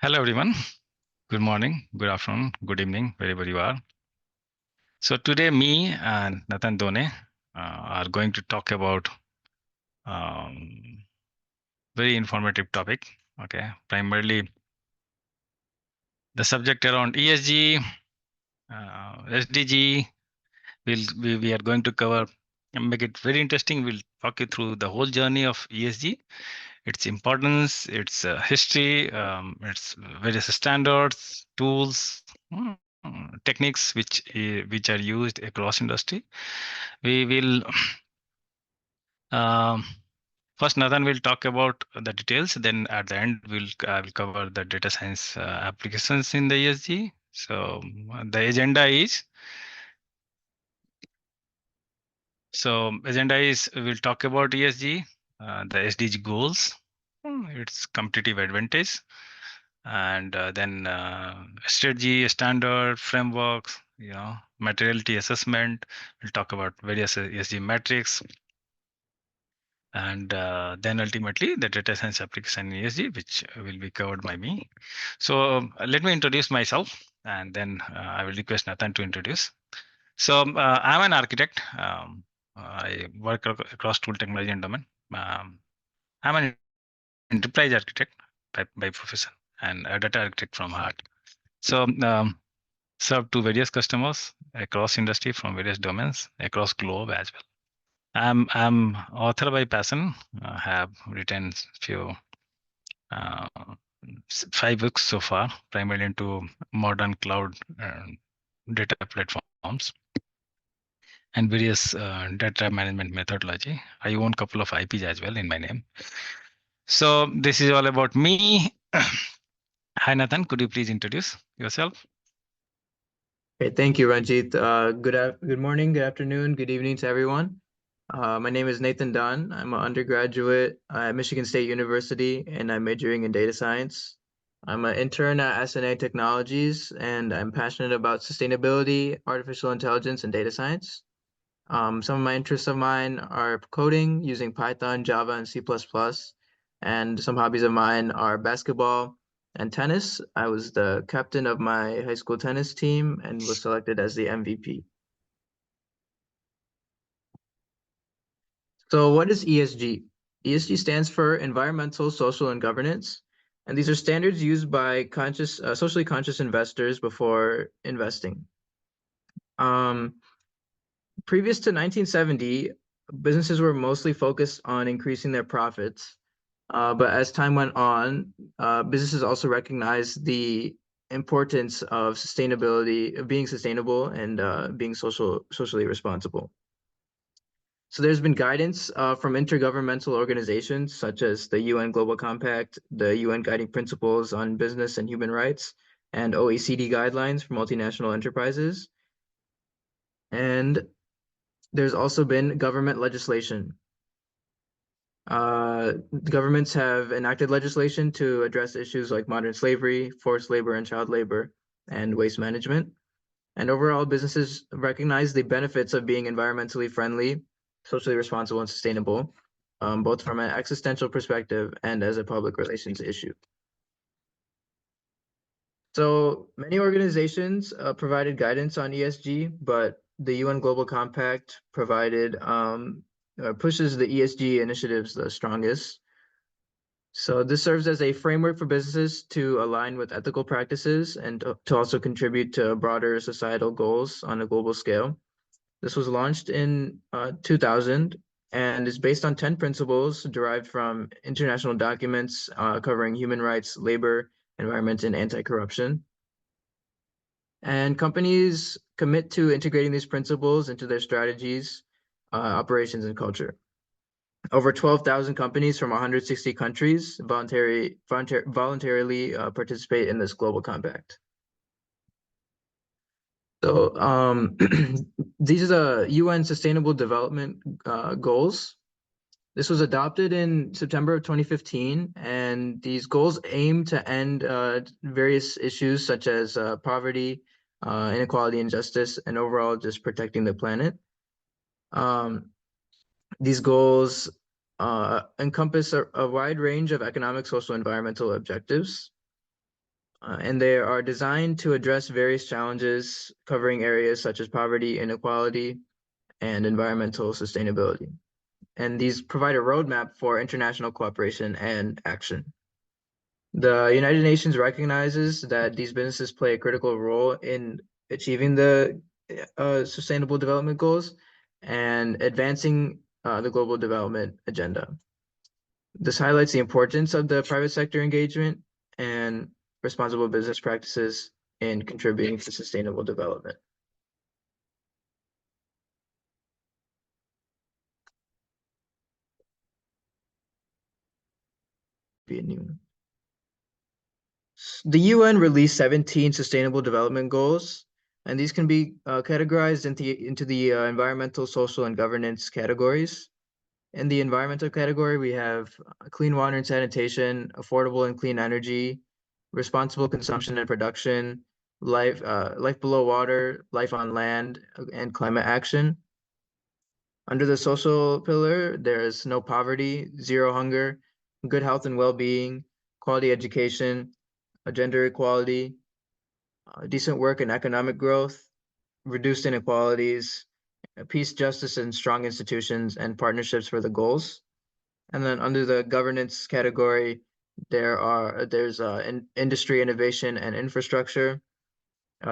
Hello, everyone. Good morning, good afternoon, good evening, wherever you are. So today, me and Nathan Done are going to talk about very informative topic. Okay, primarily the subject around ESG, SDG. We are going to cover and make it very interesting. We'll talk you through the whole journey of ESG, its importance, its history, its various standards, tools, techniques which are used across industry. We will um, first Nathan will talk about the details. Then at the end will cover the data science applications in the ESG. So the agenda is we'll talk about ESG, the SDG goals, its competitive advantage, and then strategy, standard, frameworks, materiality assessment. We'll talk about various ESG metrics, and then ultimately the data science application in ESG, which will be covered by me. So let me introduce myself, and then I will request Nathan to introduce. So I'm an architect. I work across tool technology and domain. I'm an enterprise architect by profession and a data architect from heart. So serve to various customers across industry from various domains across globe as well. I'm author by passion. Have written few 5 books so far, primarily into modern cloud data platforms and various data management methodology. I own a couple of IPs as well in my name. So this is all about me. Hi, Nathan. Could you please introduce yourself? Okay, thank you, Ranjeet. Good morning, good afternoon, good evening to everyone. My name is Nathan Dunn. I'm an undergraduate at Michigan State University, and I'm majoring in data science. I'm an intern at SNA Technologies, and I'm passionate about sustainability, artificial intelligence, and data science. Some of my interests of mine are coding using Python, Java, and C++, and some hobbies of mine are basketball and tennis. I was the captain of my high school tennis team and was selected as the MVP. So what is ESG? ESG stands for Environmental, Social, and Governance, and these are standards used by socially conscious investors before investing. Previous to 1970, businesses were mostly focused on increasing their profits. But as time went on, businesses also recognized the importance of sustainability, of being sustainable and being socially responsible. So there's been guidance from intergovernmental organizations such as the UN Global Compact, the UN Guiding Principles on Business and Human Rights, and OECD guidelines for multinational enterprises. And there's also been government legislation. Governments have enacted legislation to address issues like modern slavery, forced labor and child labor, and waste management. And overall, businesses recognize the benefits of being environmentally friendly, socially responsible, and sustainable, both from an existential perspective and as a public relations issue. So many organizations provided guidance on ESG, but the UN Global Compact provided pushes the ESG initiatives the strongest. So this serves as a framework for businesses to align with ethical practices and to also contribute to broader societal goals on a global scale. This was launched in 2000 and is based on 10 principles derived from international documents covering human rights, labor, environment, and anti-corruption. And companies commit to integrating these principles into their strategies, operations, and culture. Over 12,000 companies from 160 countries voluntarily participate in this global compact. So these are the UN Sustainable Development Goals. This was adopted in September of 2015, and these goals aim to end various issues such as poverty, inequality, and justice, and overall just protecting the planet. These goals encompass a wide range of economic, social, environmental objectives. and they are designed to address various challenges covering areas such as poverty, inequality, and environmental sustainability. And these provide a roadmap for international cooperation and action. The United Nations recognizes that these businesses play a critical role in achieving the sustainable development goals and advancing the global development agenda. This highlights the importance of the private sector engagement and responsible business practices in contributing to sustainable development. Be a new one. The UN released 17 Sustainable Development Goals, and these can be categorized into the environmental, social, and governance categories. In the environmental category, we have clean water and sanitation, affordable and clean energy, responsible consumption and production, life below water, life on land, and climate action. Under the social pillar, there's no poverty, zero hunger, good health and well-being, quality education, gender equality, decent work and economic growth, reduced inequalities, peace, justice, and strong institutions, and partnerships for the goals. And then under the governance category, there's industry, innovation, and infrastructure,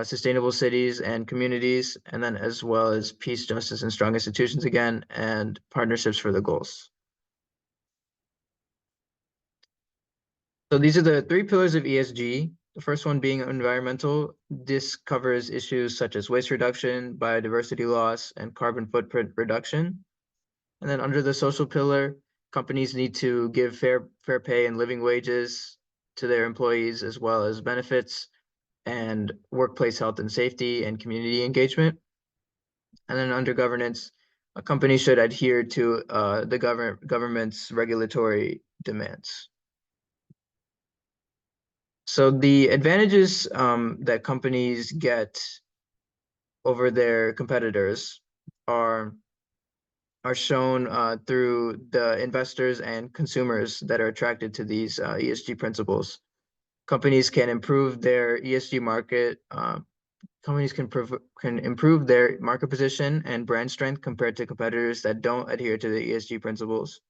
sustainable cities and communities, and then as well as peace, justice, and strong institutions again, and partnerships for the goals. So these are the three pillars of ESG. The first one being environmental. This covers issues such as waste reduction, biodiversity loss, and carbon footprint reduction. And then under the social pillar, companies need to give fair pay and living wages to their employees, as well as benefits and workplace health and safety and community engagement. And then under governance, a company should adhere to the government's regulatory demands. So the advantages that companies get over their competitors are shown through the investors and consumers that are attracted to these ESG principles. Companies can improve their ESG market. Companies can improve their market position and brand strength compared to competitors that don't adhere to the ESG principles.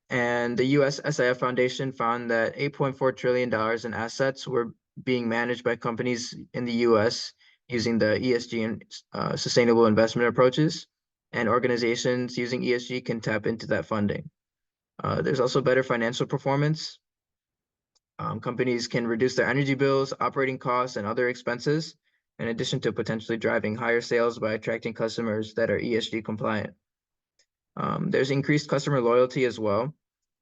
And the US SIF Foundation found that $8.4 trillion in assets were being managed by companies in the US using the ESG and sustainable investment approaches, and organizations using ESG can tap into that funding. There's also better financial performance. Companies can reduce their energy bills, operating costs, and other expenses, in addition to potentially driving higher sales by attracting customers that are ESG compliant. There's increased customer loyalty as well.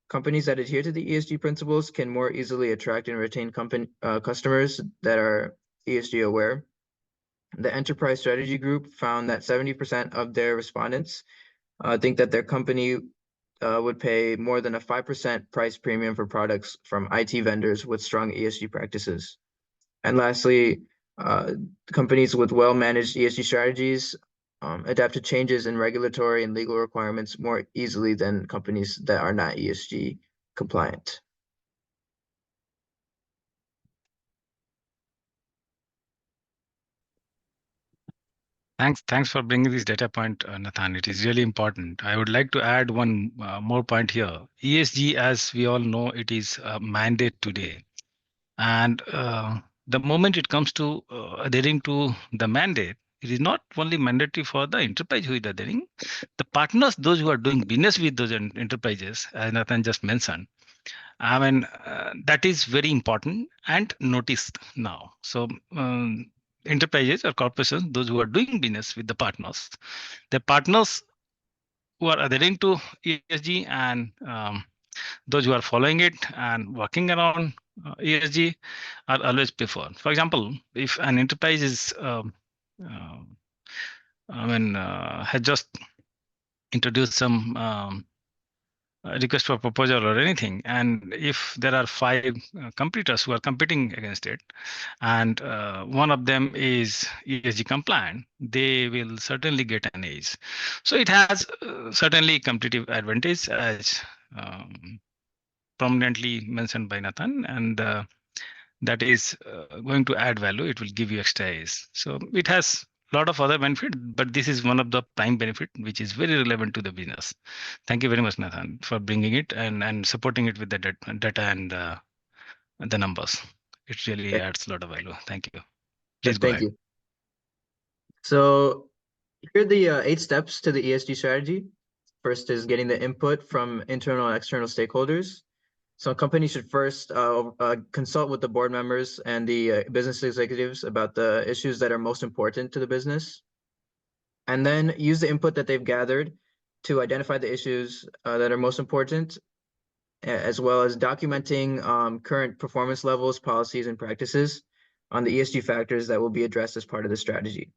Companies that adhere to the ESG principles can more easily attract and retain customers that are ESG aware. The Enterprise Strategy Group found that 70% of their respondents think that their company would pay more than a 5% price premium for products from IT vendors with strong ESG practices. And lastly, companies with well-managed ESG strategies adapt to changes in regulatory and legal requirements more easily than companies that are not ESG compliant. Thanks for bringing this data point, Nathan. It is really important. I would like to add one more point here. ESG, as we all know, it is a mandate today. And the moment it comes to adhering to the mandate, it is not only mandatory for the enterprise who is adhering, the partners, those who are doing business with those enterprises, as Nathan just mentioned. I mean, that is very important and noticed now. So enterprises or corporations, those who are doing business with the partners who are adhering to ESG and those who are following it and working around ESG are always preferred. For example, if an enterprise is, has just introduced some request for proposal or anything, and if there are 5 competitors who are competing against it, and one of them is ESG compliant, they will certainly get an edge. So it has certainly competitive advantage, as prominently mentioned by Nathan, and that is going to add value. It will give you extra A's. So it has a lot of other benefit, but this is one of the prime benefit which is very relevant to the business. Thank you very much, Nathan, for bringing it and supporting it with the data and the numbers. It really adds a lot of value. Thank you. Please go Thank ahead. you. So here are the 8 steps to the ESG strategy. First is getting the input from internal and external stakeholders. So a company should first consult with the board members and the business executives about the issues that are most important to the business, and then use the input that they've gathered to identify the issues that are most important, as well as documenting current performance levels, policies, and practices on the ESG factors that will be addressed as part of the strategy.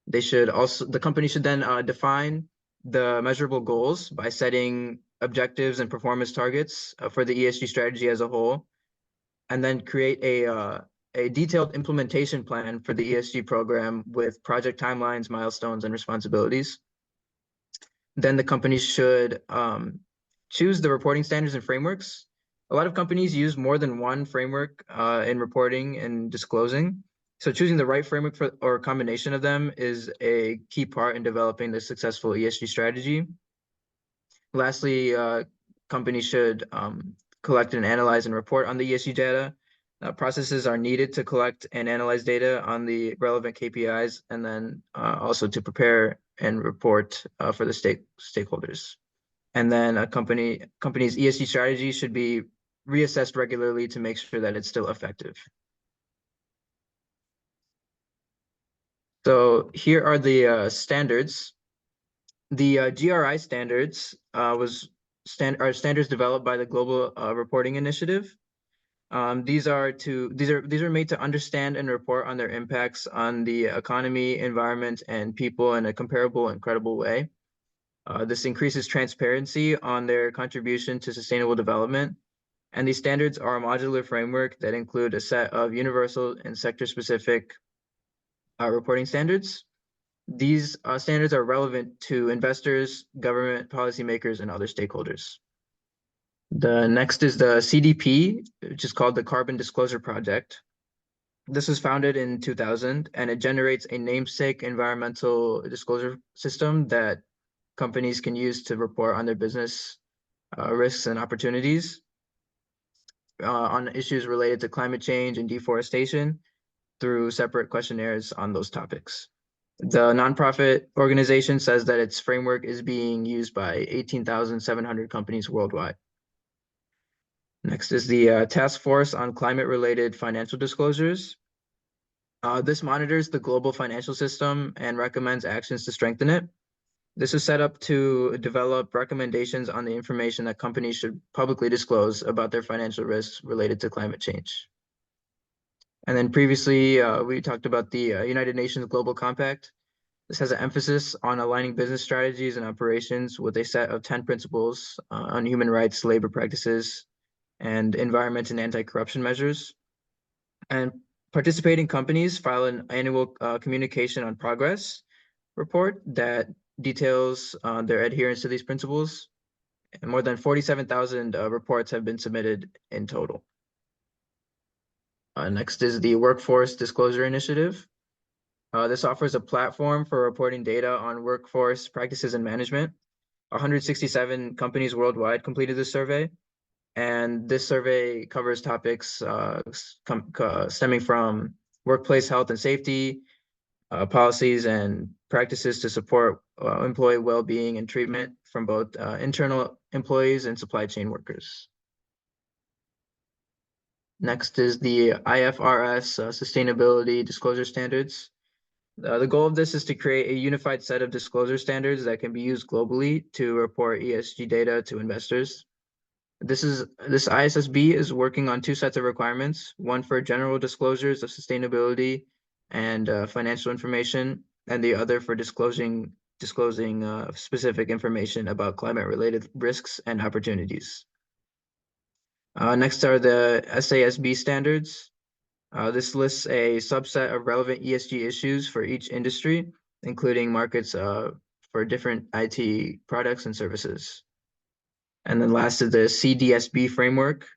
The company should then define the measurable goals by setting objectives and performance targets for the ESG strategy as a whole, and then create a detailed implementation plan for the ESG program with project timelines, milestones, and responsibilities. Then the company should choose the reporting standards and frameworks. A lot of companies use more than one framework in reporting and disclosing. So choosing the right framework or a combination of them is a key part in developing the successful ESG strategy. Lastly, companies should collect and analyze and report on the ESG data. Processes are needed to collect and analyze data on the relevant KPIs, and then also to prepare and report for the stakeholders. And then a company's ESG strategy should be reassessed regularly to make sure that it's still effective. So here are the standards. The GRI standards are standards developed by the Global Reporting Initiative. These are made to understand and report on their impacts on the economy, environment, and people in a comparable and credible way. This increases transparency on their contribution to sustainable development. And these standards are a modular framework that include a set of universal and sector-specific reporting standards. These standards are relevant to investors, government, policymakers, and other stakeholders. The next is the CDP, which is called the Carbon Disclosure Project. This was founded in 2000, and it generates a namesake environmental disclosure system that companies can use to report on their business risks and opportunities on issues related to climate change and deforestation through separate questionnaires on those topics. The nonprofit organization says that its framework is being used by 18,700 companies worldwide. Next is the Task Force on Climate-Related Financial Disclosures. This monitors the global financial system and recommends actions to strengthen it. This is set up to develop recommendations on the information that companies should publicly disclose about their financial risks related to climate change. And then previously, we talked about the United Nations Global Compact. This has an emphasis on aligning business strategies and operations with a set of 10 principles on human rights, labor practices, and environment and anti-corruption measures. And participating companies file an annual communication on progress report that details their adherence to these principles. And more than 47,000 reports have been submitted in total. Next is the Workforce Disclosure Initiative. This offers a platform for reporting data on workforce practices and management. 167 companies worldwide completed this survey, and this survey covers topics stemming from workplace health and safety, policies and practices to support employee well-being and treatment from both internal employees and supply chain workers. Next is the IFRS Sustainability Disclosure Standards. The goal of this is to create a unified set of disclosure standards that can be used globally to report ESG data to investors. This ISSB is working on 2 sets of requirements, one for general disclosures of sustainability and financial information, and the other for disclosing specific information about climate-related risks and opportunities. Next are the SASB standards. This lists a subset of relevant ESG issues for each industry, including markets for different IT products and services. And then last is the CDSB framework.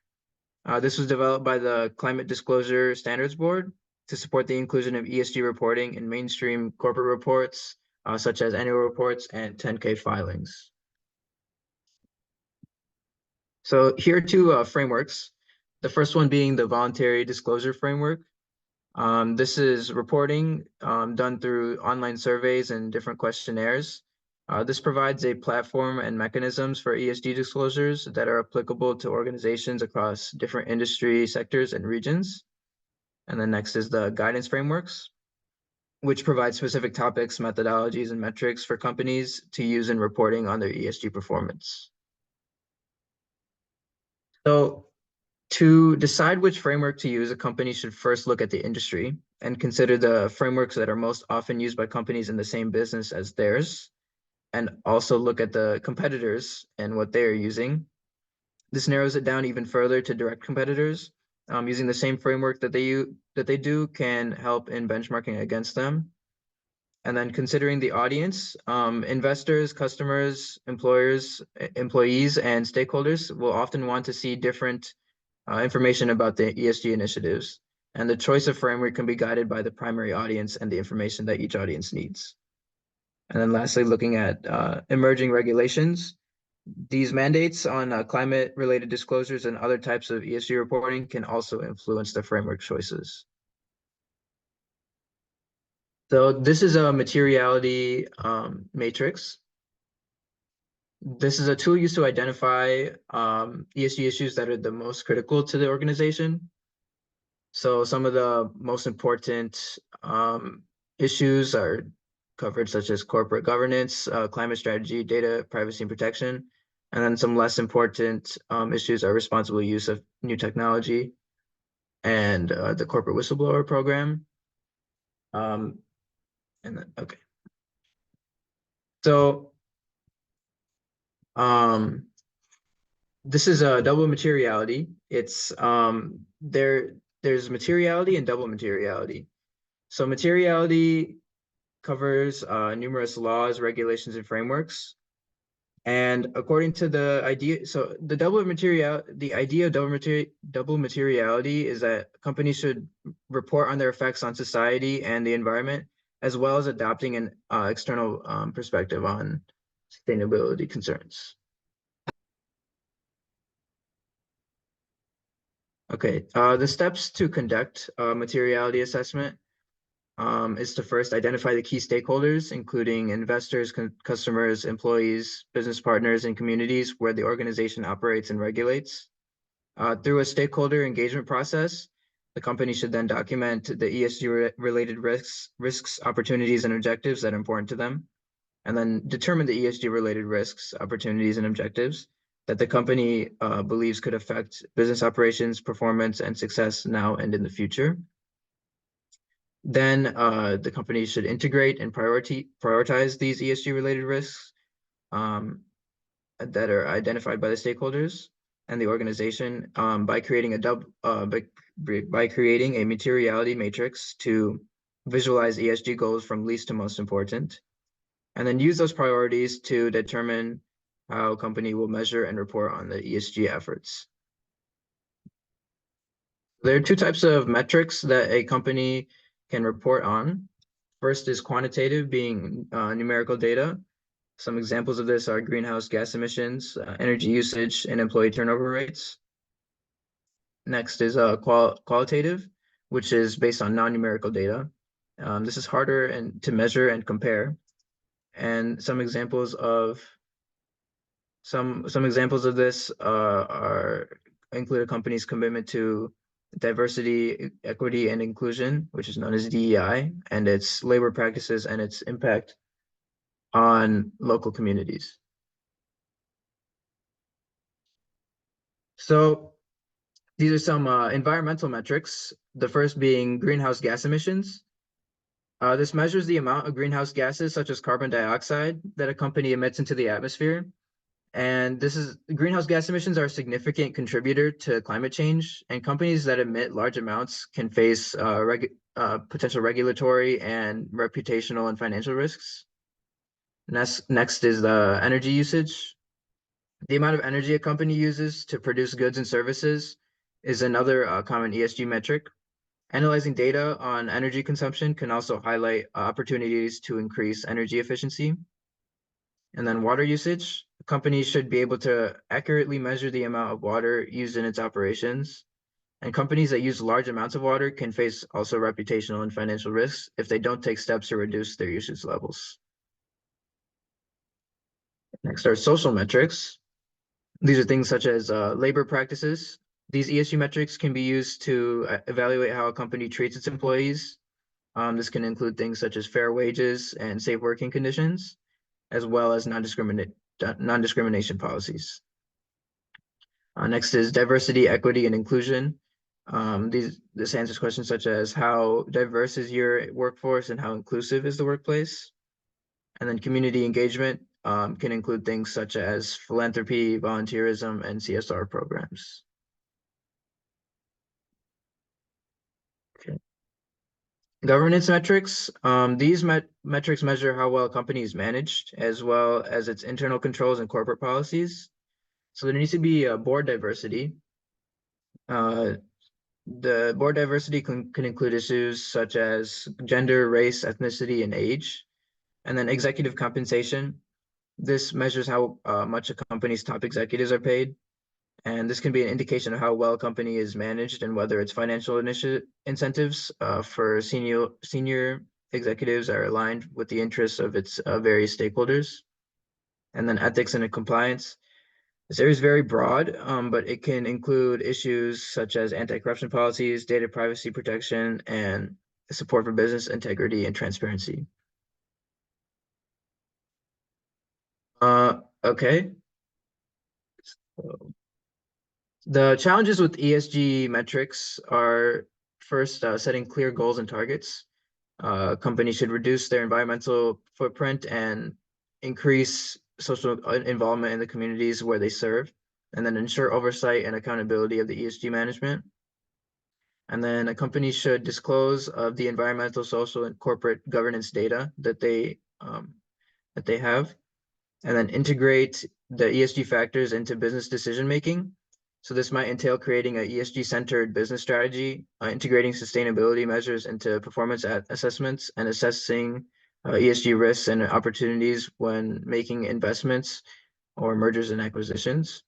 This was developed by the Climate Disclosure Standards Board to support the inclusion of ESG reporting in mainstream corporate reports, such as annual reports and 10K filings. So here are two frameworks. The first one being the voluntary disclosure framework. This is reporting done through online surveys and different questionnaires. This provides a platform and mechanisms for ESG disclosures that are applicable to organizations across different industry sectors and regions. And then next is the guidance frameworks, which provide specific topics, methodologies, and metrics for companies to use in reporting on their ESG performance. So to decide which framework to use, a company should first look at the industry and consider the frameworks that are most often used by companies in the same business as theirs, and also look at the competitors and what they are using. This narrows it down even further to direct competitors. Using the same framework that they do can help in benchmarking against them. And then considering the audience, investors, customers, employers, employees, and stakeholders will often want to see different information about the ESG initiatives. And the choice of framework can be guided by the primary audience and the information that each audience needs. And then lastly, looking at emerging regulations. These mandates on climate-related disclosures and other types of ESG reporting can also influence the framework choices. So this is a materiality matrix. This is a tool used to identify ESG issues that are the most critical to the organization. So some of the most important issues are covered, such as corporate governance, climate strategy, data privacy and protection. And then some less important issues are responsible use of new technology and the corporate whistleblower program. Okay. So this is a double materiality. It's there's materiality and double materiality. So materiality covers numerous laws, regulations, and frameworks. And according to the idea, so the idea of double materiality is that companies should report on their effects on society and the environment, as well as adopting an external perspective on sustainability concerns. Okay, the steps to conduct a materiality assessment is to first identify the key stakeholders, including investors, customers, employees, business partners, and communities where the organization operates and regulates. Through a stakeholder engagement process, the company should then document the ESG-related risks, opportunities, and objectives that are important to them, and then determine the ESG-related risks, opportunities, and objectives that the company believes could affect business operations, performance, and success now and in the future. Then the company should integrate and prioritize these ESG-related risks that are identified by the stakeholders and the organization by creating by creating a materiality matrix to visualize ESG goals from least to most important, and then use those priorities to determine how a company will measure and report on the ESG efforts. There are two types of metrics that a company can report on. First is quantitative, being numerical data. Some examples of this are greenhouse gas emissions, energy usage, and employee turnover rates. Next is qualitative, which is based on non-numerical data. This is harder to measure and compare. And some examples of this include a company's commitment to diversity, equity, and inclusion, which is known as DEI, and its labor practices and its impact on local communities. So these are some environmental metrics, the first being greenhouse gas emissions. This measures the amount of greenhouse gases, such as carbon dioxide, that a company emits into the atmosphere. And greenhouse gas emissions are a significant contributor to climate change, and companies that emit large amounts can face potential regulatory and reputational and financial risks. Next is the energy usage. The amount of energy a company uses to produce goods and services is another common ESG metric. Analyzing data on energy consumption can also highlight opportunities to increase energy efficiency. And then water usage. Companies should be able to accurately measure the amount of water used in its operations. And companies that use large amounts of water can face also reputational and financial risks if they don't take steps to reduce their usage levels. Next are social metrics. These are things such as labor practices. These ESG metrics can be used to evaluate how a company treats its employees. This can include things such as fair wages and safe working conditions, as well as non-discrimination policies. Next is diversity, equity, and inclusion. This answers questions such as how diverse is your workforce and how inclusive is the workplace. And then community engagement can include things such as philanthropy, volunteerism, and CSR programs. Okay. Governance metrics. These metrics measure how well a company is managed, as well as its internal controls and corporate policies. So there needs to be a board diversity. The board diversity can include issues such as gender, race, ethnicity, and age. And then executive compensation. This measures how much a company's top executives are paid. And this can be an indication of how well a company is managed and whether its financial incentives for senior executives are aligned with the interests of its various stakeholders. And then ethics and compliance. This area is very broad, but it can include issues such as anti-corruption policies, data privacy protection, and support for business integrity and transparency. Okay. So the challenges with ESG metrics are first setting clear goals and targets. Companies should reduce their environmental footprint and increase social involvement in the communities where they serve, and then ensure oversight and accountability of the ESG management. And then a company should disclose of the environmental, social, and corporate governance data that they have, and then integrate the ESG factors into business decision making. So this might entail creating an ESG-centered business strategy, integrating sustainability measures into performance assessments, and assessing ESG risks and opportunities when making investments or mergers and acquisitions.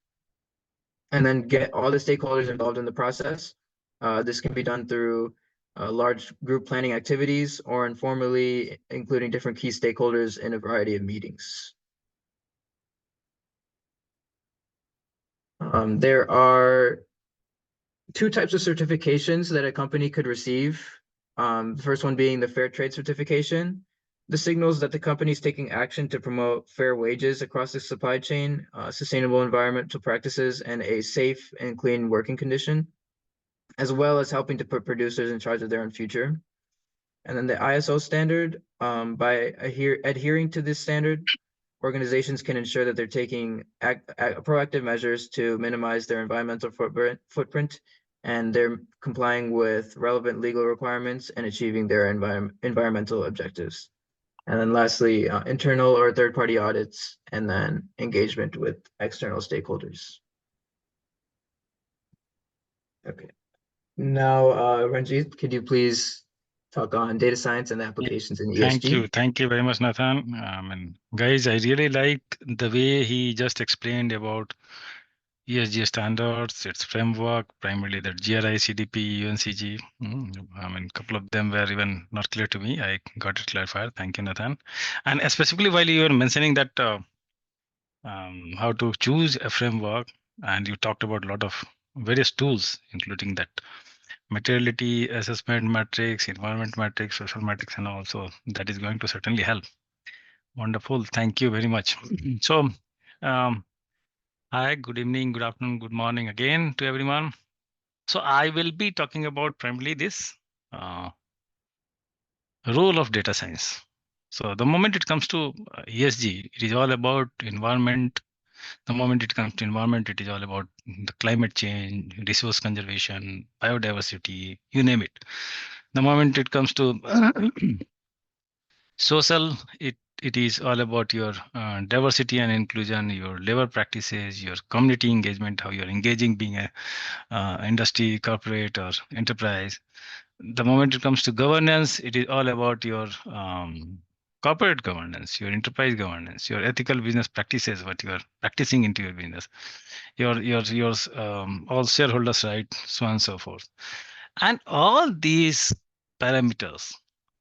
And then get all the stakeholders involved in the process. This can be done through large group planning activities or informally including different key stakeholders in a variety of meetings. There are two types of certifications that a company could receive. The first one being the Fair Trade certification. This signals that the company is taking action to promote fair wages across the supply chain, sustainable environmental practices, and a safe and clean working condition, as well as helping to put producers in charge of their own future. And then the ISO standard, by adhering to this standard, organizations can ensure that they're taking proactive measures to minimize their environmental footprint, and they're complying with relevant legal requirements and achieving their environmental objectives. And then lastly, internal or third-party audits, and then engagement with external stakeholders. Okay. Now, Ranjeet, could you please talk on data science and applications in ESG? Thank you very much, Nathan. And guys, I really like the way he just explained about ESG standards, its framework, primarily the GRI, CDP, UNCG. A couple of them were even not clear to me. I got it clarified. Thank you, Nathan. And specifically while you were mentioning that how to choose a framework, and you talked about a lot of various tools, including that materiality assessment matrix, environment matrix, social matrix, and also that is going to certainly help. Wonderful. Thank you very much. So, hi, good evening, good afternoon, good morning again to everyone. So I will be talking about primarily this role of data science. So the moment it comes to ESG, it is all about environment. The moment it comes to environment, it is all about the climate change, resource conservation, biodiversity, you name it. The moment it comes to social, it it is all about your diversity and inclusion, your labor practices, your community engagement, how you're engaging being a industry, corporate, or enterprise. The moment it comes to governance, it is all about your corporate governance, your enterprise governance, your ethical business practices, what you are practicing into your business, your all shareholders, right, so on and so forth. And all these parameters,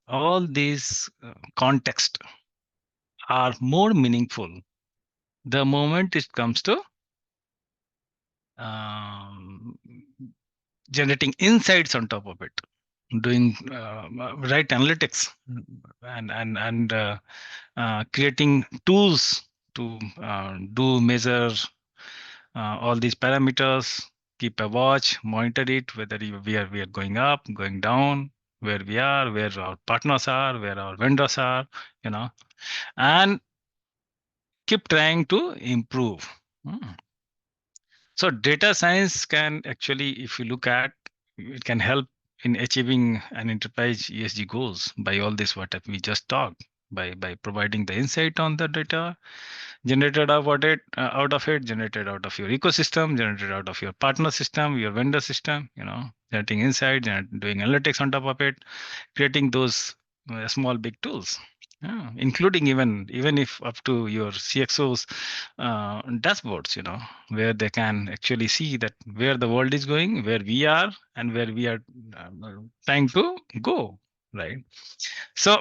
all these context are more meaningful the moment it comes to um, generating insights on top of it, doing right analytics, and creating tools to do measure all these parameters, keep a watch, monitor it, whether we are going up, going down, where we are, where our partners are, where our vendors are, you know, and keep trying to improve. Mm. So data science can actually, if you look at, it can help in achieving an enterprise ESG goals by all this what we just talked, by providing the insight on the data generated out of it, generated out of your ecosystem, generated out of your partner system, your vendor system, generating insight, doing analytics on top of it, creating those small big tools. Yeah, including even if up to your CXOs dashboards, where they can actually see that where the world is going, where we are, and where we are trying to go, right? So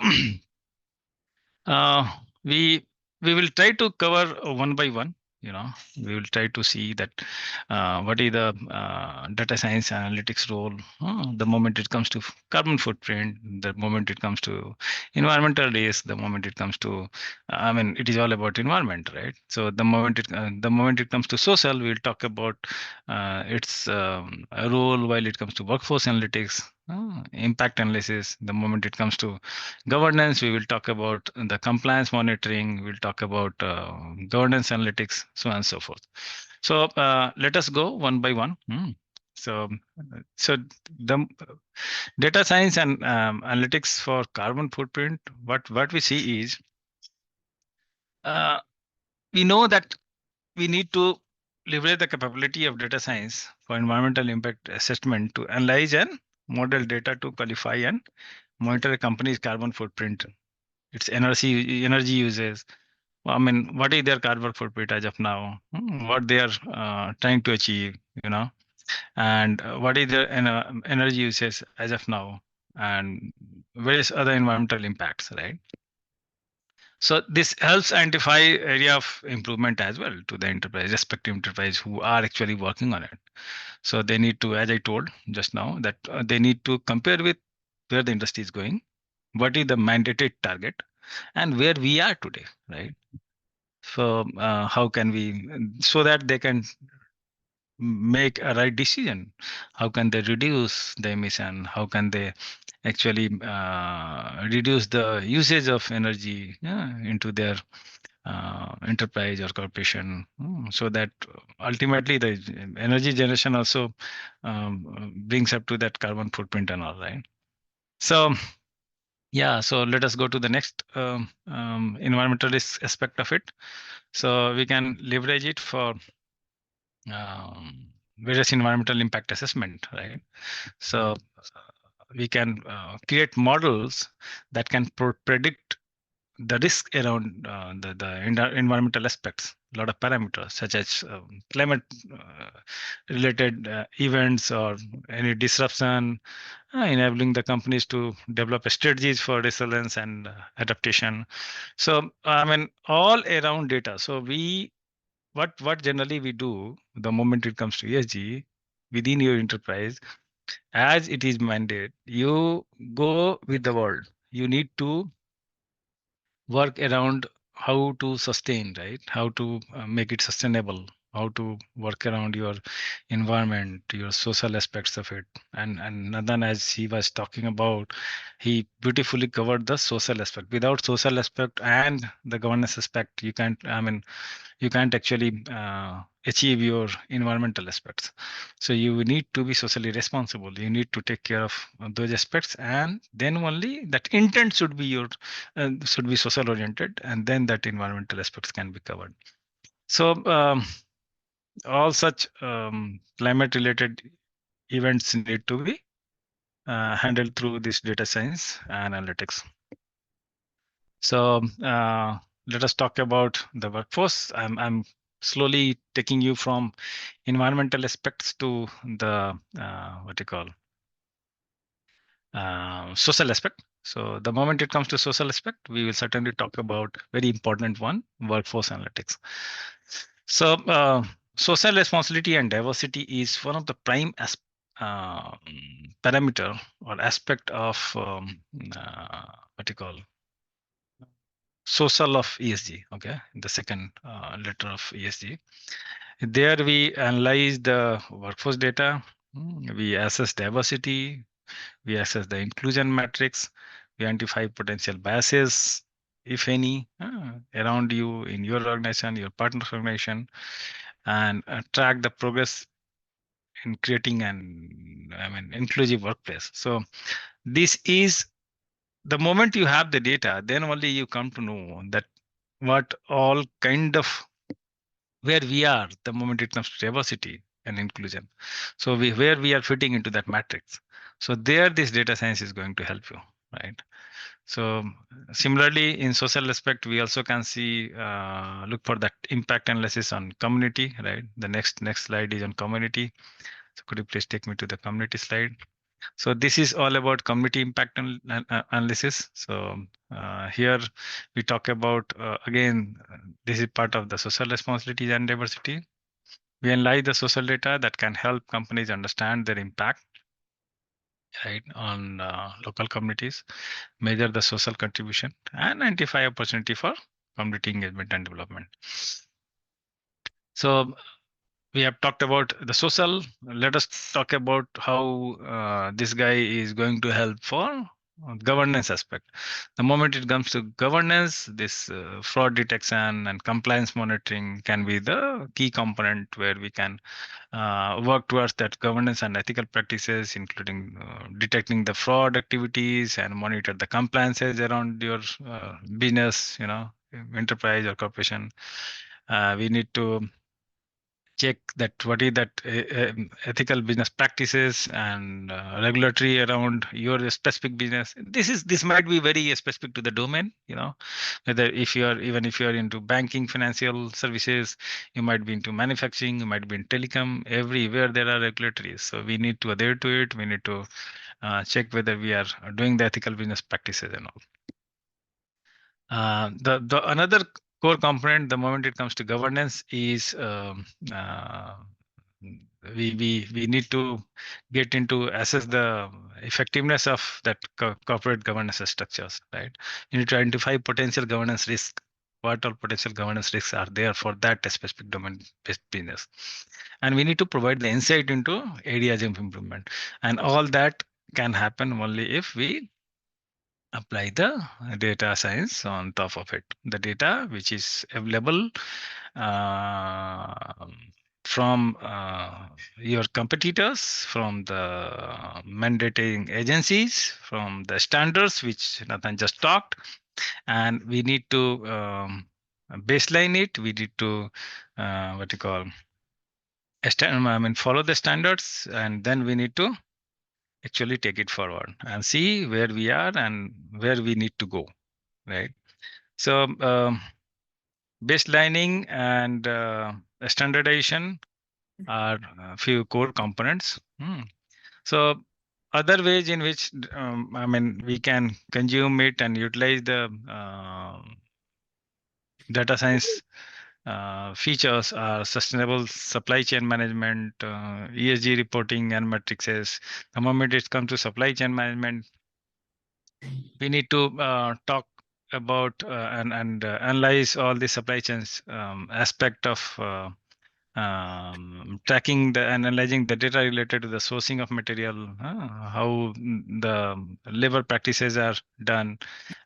uh, we we will try to cover one by one. We will try to see that what is the data science analytics role the moment it comes to carbon footprint, the moment it comes to environmental risk, the moment it comes to I mean it is all about environment, right? So the moment it comes to social, we'll talk about its role while it comes to workforce analytics, impact analysis. The moment it comes to governance, we will talk about the compliance monitoring, we'll talk about governance analytics, so on and so forth. So let us go one by one. So, so the data science and analytics for carbon footprint, what we see is uh, we know that we need to leverage the capability of data science for environmental impact assessment to analyze and model data to qualify and monitor a company's carbon footprint, its energy uses. I mean, what is their carbon footprint as of now? What they are trying to achieve, and what is their energy uses as of now, and various other environmental impacts, right? So this helps identify area of improvement as well to the enterprise, respective enterprise who are actually working on it. So they need to, as I told just now, that they need to compare with where the industry is going, what is the mandated target, and where we are today, right? So how can we, so that they can make a right decision? How can they reduce the emission? How can they actually reduce the usage of energy, into their enterprise or corporation, so that ultimately the energy generation also brings up to that carbon footprint and all, right? So yeah, so let us go to the next environmental risk aspect of it. So we can leverage it for various environmental impact assessment, right? So we can create models that can predict the risk around the environmental aspects, a lot of parameters such as climate related events or any disruption, enabling the companies to develop strategies for resilience and adaptation. So I mean all around data. So what generally we do the moment it comes to ESG within your enterprise, as it is mandated, you go with the world. You need to work around how to sustain, right? How to make it sustainable, how to work around your environment, your social aspects of it. And Nadan, as he was talking about, he beautifully covered the social aspect. Without social aspect and the governance aspect, you can't, I mean, you can't actually achieve your environmental aspects. So you need to be socially responsible. You need to take care of those aspects, and then only that intent should be social oriented, and then that environmental aspects can be covered. So all such climate related events need to be handled through this data science analytics. So let us talk about the workforce. I'm slowly taking you from environmental aspects to the what you call social aspect. So the moment it comes to social aspect, we will certainly talk about very important one, workforce analytics. So social responsibility and diversity is one of the prime parameter or aspect of what you call social of ESG. Okay, the second letter of ESG. There we analyze the workforce data. We assess diversity. We assess the inclusion matrix. We identify potential biases, if any, around you in your organization, your partner organization, and track the progress in creating an inclusive workplace. So this is the moment you have the data, then only you come to know that what all kind of where we are the moment it comes to diversity and inclusion. So where we are fitting into that matrix. So there this data science is going to help you, right? So similarly in social aspect, we also can see look for that impact analysis on community, right? The next slide is on community. So could you please take me to the community slide? So this is all about community impact analysis. So here we talk about again, this is part of the social responsibilities and diversity. We analyze the social data that can help companies understand their impact, right, on local communities, measure the social contribution, and identify opportunity for community engagement and development. So we have talked about the social. Let us talk about how this guy is going to help for governance aspect. The moment it comes to governance, this fraud detection and compliance monitoring can be the key component where we can work towards that governance and ethical practices, including detecting the fraud activities and monitor the compliances around your business, enterprise or corporation. We need to check that what is that ethical business practices and regulatory around your specific business. This might be very specific to the domain, whether if you are even if you are into banking, financial services, you might be into manufacturing, you might be in telecom. Everywhere there are regulatories, so we need to adhere to it. We need to check whether we are doing the ethical business practices and all. The another core component, the moment it comes to governance, is we need to get into assess the effectiveness of that corporate governance structures, right? You need to identify potential governance risk. What all potential governance risks are there for that specific domain-based business, and we need to provide the insight into areas of improvement, and all that can happen only if we apply the data science on top of it. The data which is available uh, from your competitors, from the mandating agencies, from the standards which Nathan just talked, and we need to baseline it. We need to what you call follow the standards, and then we need to actually take it forward and see where we are and where we need to go, right? So baselining and standardization are a few core components. So other ways in which we can consume it and utilize the data science features are sustainable supply chain management, ESG reporting and matrices. The moment it comes to supply chain management, we need to talk about and analyze all the supply chains aspect of tracking the analyzing the data related to the sourcing of material, how the labor practices are done,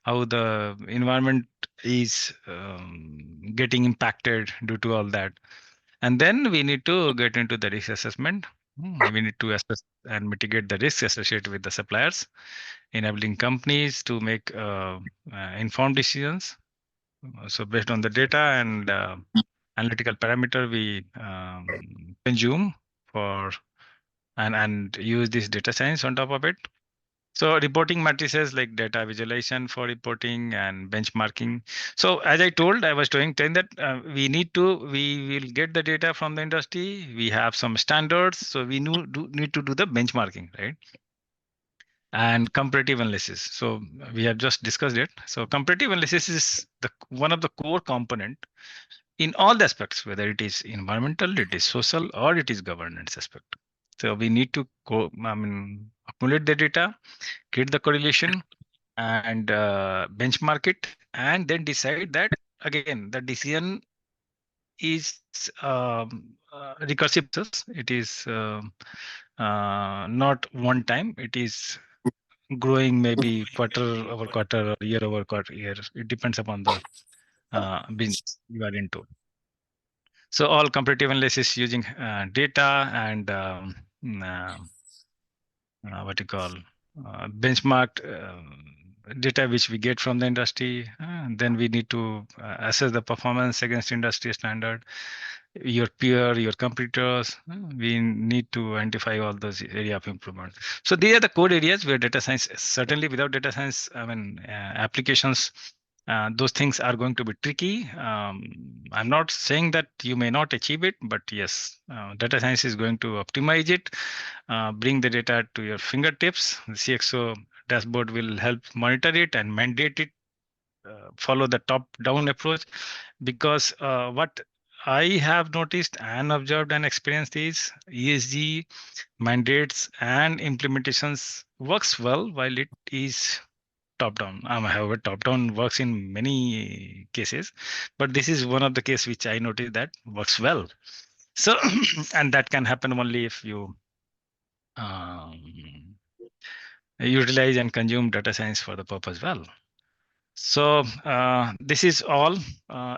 how the environment is getting impacted due to all that. And then we need to get into the risk assessment. We need to assess and mitigate the risks associated with the suppliers, enabling companies to make informed decisions. So based on the data and analytical parameter we consume for and use this data science on top of it. So reporting matrices like data visualization for reporting and benchmarking. So as I told, I was telling that we will get the data from the industry. We have some standards, so we need to do the benchmarking, right? And comparative analysis. So we have just discussed it. So comparative analysis is the one of the core component in all the aspects, whether it is environmental, it is social, or it is governance aspect. So we need to accumulate the data, create the correlation, and benchmark it, and then decide that again the decision is recursive process. It is not one time. It is growing maybe quarter over quarter or year over quarter year. It depends upon the business you are into. So all comparative analysis using data and what you call benchmarked data which we get from the industry. Then we need to assess the performance against industry standard, your peer, your competitors. We need to identify all those area of improvement. So these are the core areas where data science, certainly without data science, applications, those things are going to be tricky. I'm not saying that you may not achieve it, but yes, data science is going to optimize it, bring the data to your fingertips. The CXO dashboard will help monitor it and mandate it, follow the top-down approach, because what I have noticed and observed and experienced is ESG mandates and implementations works well while it is top down. However, top down works in many cases, but this is one of the case which I noticed that works well. So, and that can happen only if you utilize and consume data science for the purpose well. So this is all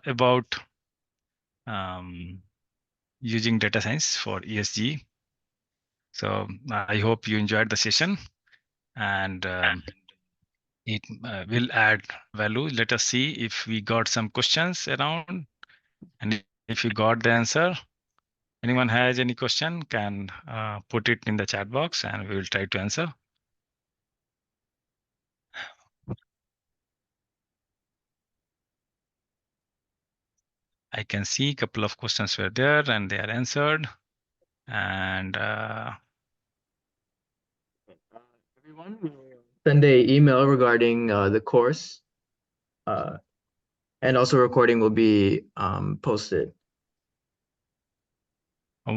about using data science for ESG. So I hope you enjoyed the session, and it will add value. Let us see if we got some questions around, and if you got the answer. Anyone has any question can put it in the chat box, and we will try to answer. I can see a couple of questions were there and they are answered. And Everyone will send a email regarding the course, and also recording will be posted.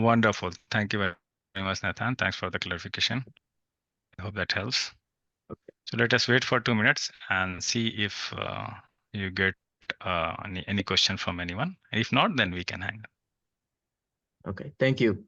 wonderful. Thank you very much, Nathan. Thanks for the clarification. I hope that helps. Okay. So let us wait for 2 minutes and see if you get any question from anyone. If not, then we can hang up. Okay, thank you.